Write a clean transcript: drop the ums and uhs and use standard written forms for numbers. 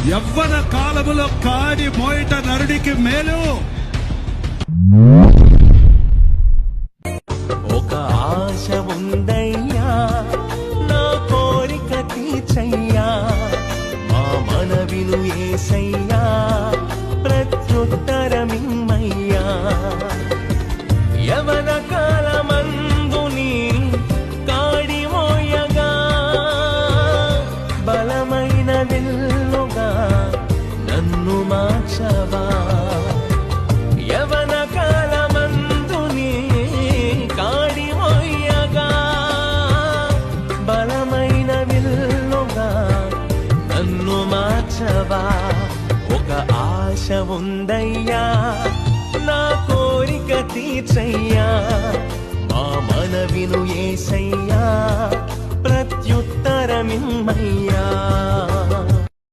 యవ్వన కాలములో కాడి మోయిట నరుడికి మేలు. ఒక ఆశ ఉందయ్యా, నా కోరిక తీర్చయ్యా, మా మనవిను యేసయ్యా, ప్రత్యుత్తరమిమ్మయ్యా. యవన కాలమందు నీ కాడి మోయగా, బలమైన విల్లుగా నన్ను మార్చవా. యవన కాలమందు నీ కాడి మోయగా, బలమైన విల్లుగా నన్ను మార్చవా. ఒక ఆశ ఉందయ్యా, నా కోరిక తీర్చయ్యా, మా మనవిను యేసయ్యా, ప్రత్యుత్తరమిమ్మయ్యా.